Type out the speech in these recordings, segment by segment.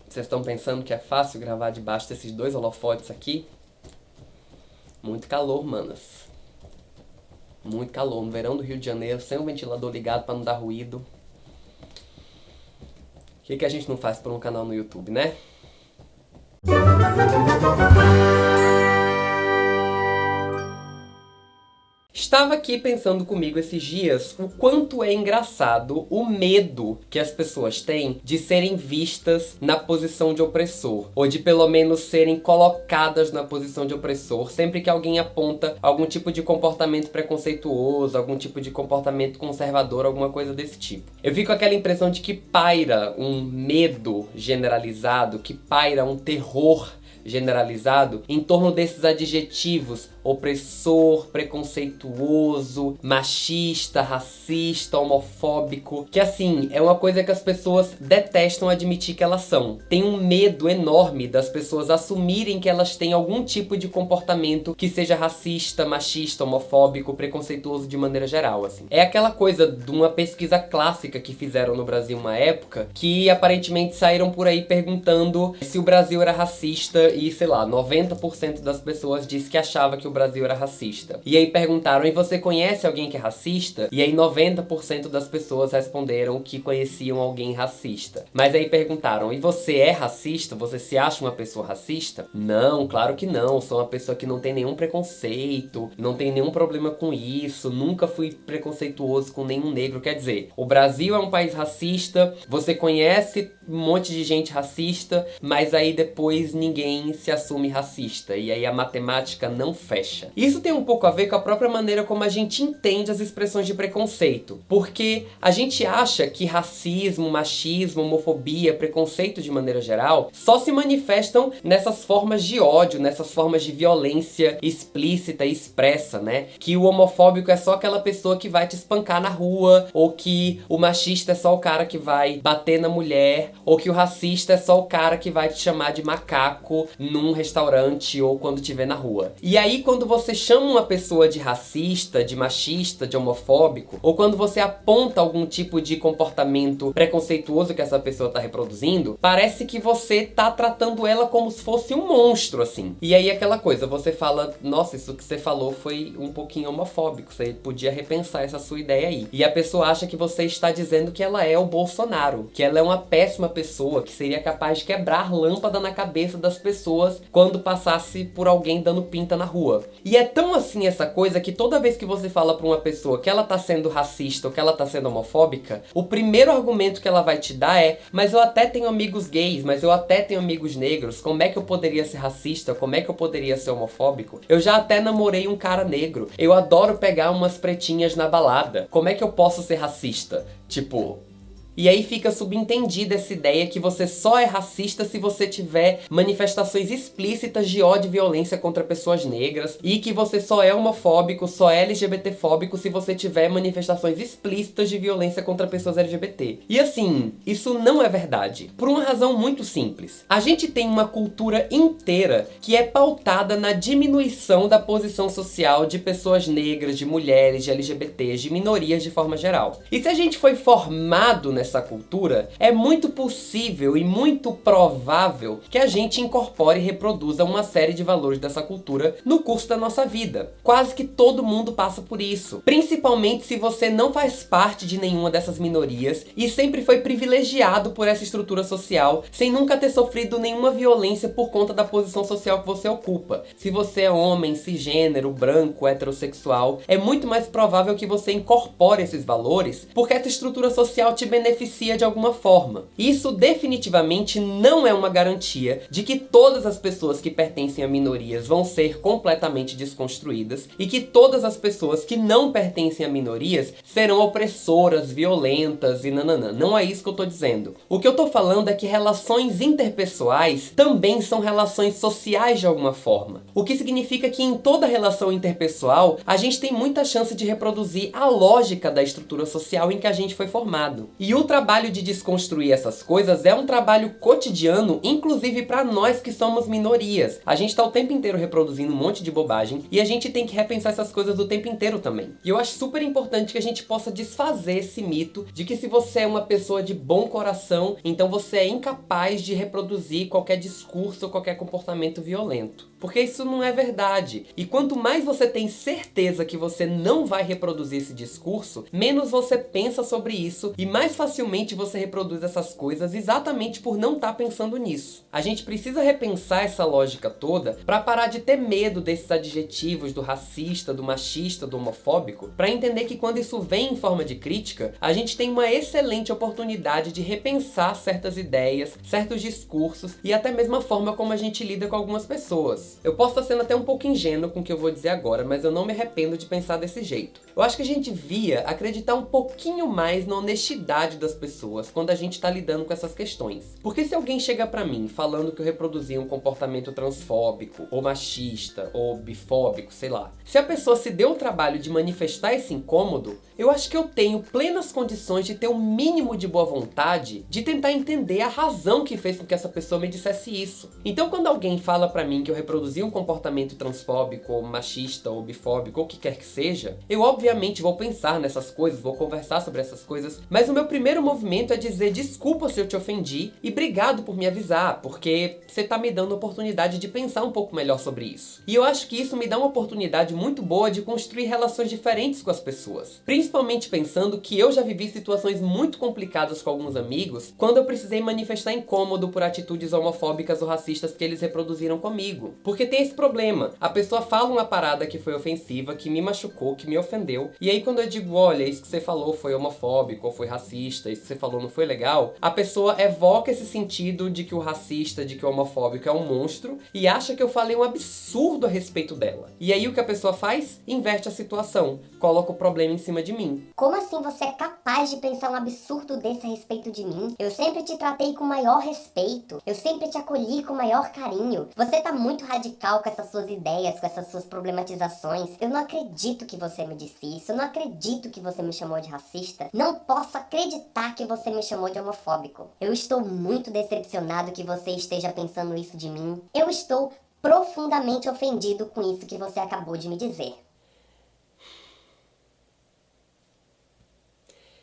Vocês estão pensando que é fácil gravar debaixo desses dois holofotes aqui? Muito calor, manas. Muito calor. No verão do Rio de Janeiro, sem o ventilador ligado pra não dar ruído. O que a gente não faz por um canal no YouTube, né? Estava aqui pensando comigo esses dias o quanto é engraçado o medo que as pessoas têm de serem vistas na posição de opressor, ou de pelo menos serem colocadas na posição de opressor sempre que alguém aponta algum tipo de comportamento preconceituoso, algum tipo de comportamento conservador, alguma coisa desse tipo. Eu fico com aquela impressão de que paira um medo generalizado, que paira um terror generalizado em torno desses adjetivos: opressor, preconceituoso, machista, racista, homofóbico, que assim, é uma coisa que as pessoas detestam admitir que elas são. Tem um medo enorme das pessoas assumirem que elas têm algum tipo de comportamento que seja racista, machista, homofóbico, preconceituoso de maneira geral, assim. É aquela coisa de uma pesquisa clássica que fizeram no Brasil uma época, que aparentemente saíram por aí perguntando se o Brasil era racista e, sei lá, 90% das pessoas disse que achava que o Brasil era racista. E aí perguntaram: e você conhece alguém que é racista? E aí 90% das pessoas responderam que conheciam alguém racista. Mas aí perguntaram: e você é racista? Você se acha uma pessoa racista? Não, claro que não. Sou uma pessoa que não tem nenhum preconceito, não tem nenhum problema com isso, nunca fui preconceituoso com nenhum negro. Quer dizer, o Brasil é um país racista, você conhece um monte de gente racista, mas aí depois ninguém se assume racista. E aí a matemática não fecha. Isso tem um pouco a ver com a própria maneira como a gente entende as expressões de preconceito. Porque a gente acha que racismo, machismo, homofobia, preconceito de maneira geral, só se manifestam nessas formas de ódio, nessas formas de violência explícita e expressa, né? Que o homofóbico é só aquela pessoa que vai te espancar na rua, ou que o machista é só o cara que vai bater na mulher, ou que o racista é só o cara que vai te chamar de macaco num restaurante ou quando te vê na rua. E aí, quando você chama uma pessoa de racista, de machista, de homofóbico, ou quando você aponta algum tipo de comportamento preconceituoso que essa pessoa tá reproduzindo, parece que você tá tratando ela como se fosse um monstro, assim. E aí aquela coisa, você fala: nossa, isso que você falou foi um pouquinho homofóbico, você podia repensar essa sua ideia aí. E a pessoa acha que você está dizendo que ela é o Bolsonaro, que ela é uma péssima pessoa, que seria capaz de quebrar lâmpada na cabeça das pessoas quando passasse por alguém dando pinta na rua. E é tão assim essa coisa que toda vez que você fala pra uma pessoa que ela tá sendo racista ou que ela tá sendo homofóbica, o primeiro argumento que ela vai te dar é: mas eu até tenho amigos gays, mas eu até tenho amigos negros, como é que eu poderia ser racista? Como é que eu poderia ser homofóbico? Eu já até namorei um cara negro, eu adoro pegar umas pretinhas na balada, como é que eu posso ser racista? Tipo... E aí fica subentendida essa ideia que você só é racista se você tiver manifestações explícitas de ódio e violência contra pessoas negras, e que você só é homofóbico, só é LGBTfóbico se você tiver manifestações explícitas de violência contra pessoas LGBT. E assim, isso não é verdade. Por uma razão muito simples. A gente tem uma cultura inteira que é pautada na diminuição da posição social de pessoas negras, de mulheres, de LGBTs, de minorias de forma geral. E se a gente foi formado nessa cultura, é muito possível e muito provável que a gente incorpore e reproduza uma série de valores dessa cultura no curso da nossa vida. Quase que todo mundo passa por isso. Principalmente se você não faz parte de nenhuma dessas minorias e sempre foi privilegiado por essa estrutura social, sem nunca ter sofrido nenhuma violência por conta da posição social que você ocupa. Se você é homem, cisgênero, branco, heterossexual, é muito mais provável que você incorpore esses valores, porque essa estrutura social te beneficia de alguma forma. Isso definitivamente não é uma garantia de que todas as pessoas que pertencem a minorias vão ser completamente desconstruídas e que todas as pessoas que não pertencem a minorias serão opressoras, violentas e nananã. Não é isso que eu tô dizendo. O que eu tô falando é que relações interpessoais também são relações sociais de alguma forma. O que significa que em toda relação interpessoal a gente tem muita chance de reproduzir a lógica da estrutura social em que a gente foi formado. E o trabalho de desconstruir essas coisas é um trabalho cotidiano, inclusive pra nós que somos minorias. A gente tá o tempo inteiro reproduzindo um monte de bobagem e a gente tem que repensar essas coisas o tempo inteiro também. E eu acho super importante que a gente possa desfazer esse mito de que se você é uma pessoa de bom coração, então você é incapaz de reproduzir qualquer discurso ou qualquer comportamento violento. Porque isso não é verdade. E quanto mais você tem certeza que você não vai reproduzir esse discurso, menos você pensa sobre isso e mais facilmente você reproduz essas coisas exatamente por não estar pensando nisso. A gente precisa repensar essa lógica toda para parar de ter medo desses adjetivos do racista, do machista, do homofóbico, para entender que quando isso vem em forma de crítica, a gente tem uma excelente oportunidade de repensar certas ideias, certos discursos e até mesmo a forma como a gente lida com algumas pessoas. Eu posso estar sendo até um pouco ingênuo com o que eu vou dizer agora, mas eu não me arrependo de pensar desse jeito. Eu acho que a gente devia acreditar um pouquinho mais na honestidade das pessoas quando a gente tá lidando com essas questões. Porque se alguém chega pra mim falando que eu reproduzi um comportamento transfóbico, ou machista, ou bifóbico, sei lá. Se a pessoa se deu o trabalho de manifestar esse incômodo, eu acho que eu tenho plenas condições de ter um mínimo de boa vontade de tentar entender a razão que fez com que essa pessoa me dissesse isso. Então quando alguém fala pra mim que eu reproduzir um comportamento transfóbico, ou machista, ou bifóbico, ou o que quer que seja, eu obviamente vou pensar nessas coisas, vou conversar sobre essas coisas, mas o meu primeiro movimento é dizer desculpa se eu te ofendi e obrigado por me avisar, porque você tá me dando a oportunidade de pensar um pouco melhor sobre isso. E eu acho que isso me dá uma oportunidade muito boa de construir relações diferentes com as pessoas. Principalmente pensando que eu já vivi situações muito complicadas com alguns amigos quando eu precisei manifestar incômodo por atitudes homofóbicas ou racistas que eles reproduziram comigo. Porque tem esse problema, a pessoa fala uma parada que foi ofensiva, que me machucou, que me ofendeu, e aí quando eu digo, olha, isso que você falou foi homofóbico, ou foi racista, isso que você falou não foi legal, a pessoa evoca esse sentido de que o racista, de que o homofóbico é um monstro, e acha que eu falei um absurdo a respeito dela. E aí o que a pessoa faz? Inverte a situação, coloca o problema em cima de mim. Como assim você é capaz de pensar um absurdo desse a respeito de mim? Eu sempre te tratei com maior respeito, eu sempre te acolhi com maior carinho. Você tá muito radical com essas suas ideias, com essas suas problematizações. Eu não acredito que você me disse isso, eu não acredito que você me chamou de racista. Não posso acreditar que você me chamou de homofóbico. Eu estou muito decepcionado que você esteja pensando isso de mim. Eu estou profundamente ofendido com isso que você acabou de me dizer.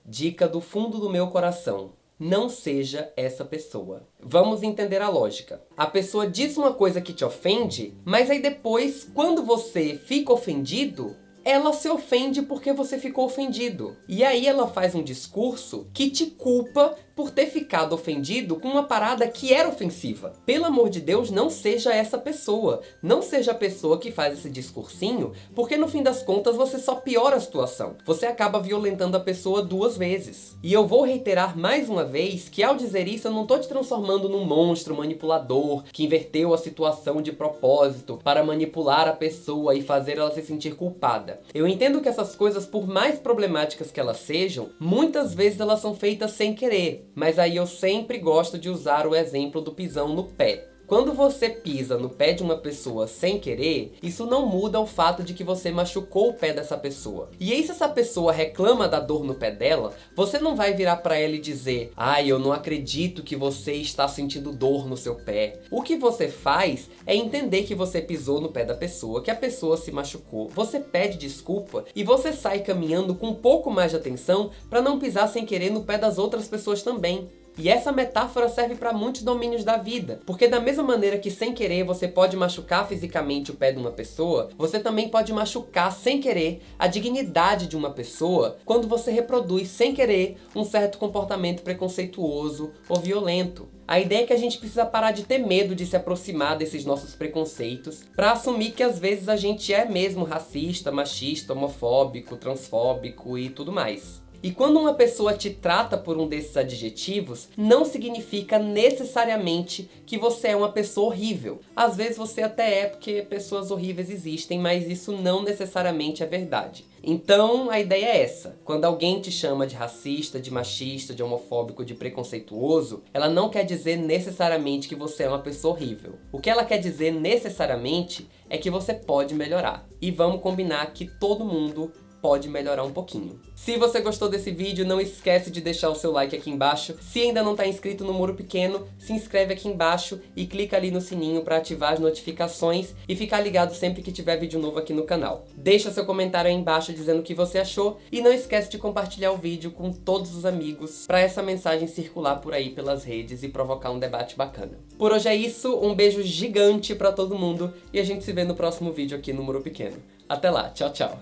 Dica do fundo do meu coração. Não seja essa pessoa. Vamos entender a lógica. A pessoa diz uma coisa que te ofende, mas aí depois, quando você fica ofendido, ela se ofende porque você ficou ofendido. E aí ela faz um discurso que te culpa por ter ficado ofendido com uma parada que era ofensiva. Pelo amor de Deus, não seja essa pessoa. Não seja a pessoa que faz esse discursinho, porque no fim das contas você só piora a situação. Você acaba violentando a pessoa duas vezes. E eu vou reiterar mais uma vez que ao dizer isso eu não tô te transformando num monstro manipulador que inverteu a situação de propósito para manipular a pessoa e fazer ela se sentir culpada. Eu entendo que essas coisas, por mais problemáticas que elas sejam, muitas vezes elas são feitas sem querer. Mas aí eu sempre gosto de usar o exemplo do pisão no pé. Quando você pisa no pé de uma pessoa sem querer, isso não muda o fato de que você machucou o pé dessa pessoa. E aí se essa pessoa reclama da dor no pé dela, você não vai virar pra ela e dizer: ai, eu não acredito que você está sentindo dor no seu pé. O que você faz é entender que você pisou no pé da pessoa, que a pessoa se machucou. Você pede desculpa e você sai caminhando com um pouco mais de atenção pra não pisar sem querer no pé das outras pessoas também. E essa metáfora serve para muitos domínios da vida, porque da mesma maneira que sem querer você pode machucar fisicamente o pé de uma pessoa, você também pode machucar sem querer a dignidade de uma pessoa quando você reproduz sem querer um certo comportamento preconceituoso ou violento. A ideia é que a gente precisa parar de ter medo de se aproximar desses nossos preconceitos para assumir que às vezes a gente é mesmo racista, machista, homofóbico, transfóbico e tudo mais. E quando uma pessoa te trata por um desses adjetivos, não significa necessariamente que você é uma pessoa horrível. Às vezes você até é, porque pessoas horríveis existem, mas isso não necessariamente é verdade. Então, a ideia é essa. Quando alguém te chama de racista, de machista, de homofóbico, de preconceituoso, ela não quer dizer necessariamente que você é uma pessoa horrível. O que ela quer dizer necessariamente é que você pode melhorar. E vamos combinar que todo mundo pode melhorar um pouquinho. Se você gostou desse vídeo, não esquece de deixar o seu like aqui embaixo. Se ainda não está inscrito no Muro Pequeno, se inscreve aqui embaixo e clica ali no sininho para ativar as notificações e ficar ligado sempre que tiver vídeo novo aqui no canal. Deixa seu comentário aí embaixo dizendo o que você achou e não esquece de compartilhar o vídeo com todos os amigos para essa mensagem circular por aí pelas redes e provocar um debate bacana. Por hoje é isso, um beijo gigante para todo mundo e a gente se vê no próximo vídeo aqui no Muro Pequeno. Até lá, tchau, tchau!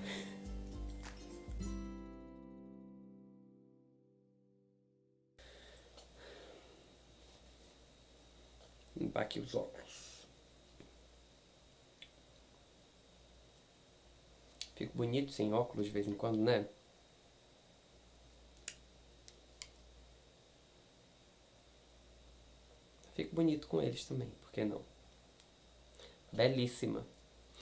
Limpar aqui os óculos. Fico bonito sem óculos de vez em quando, né? Fico bonito com eles também, por que não? Belíssima.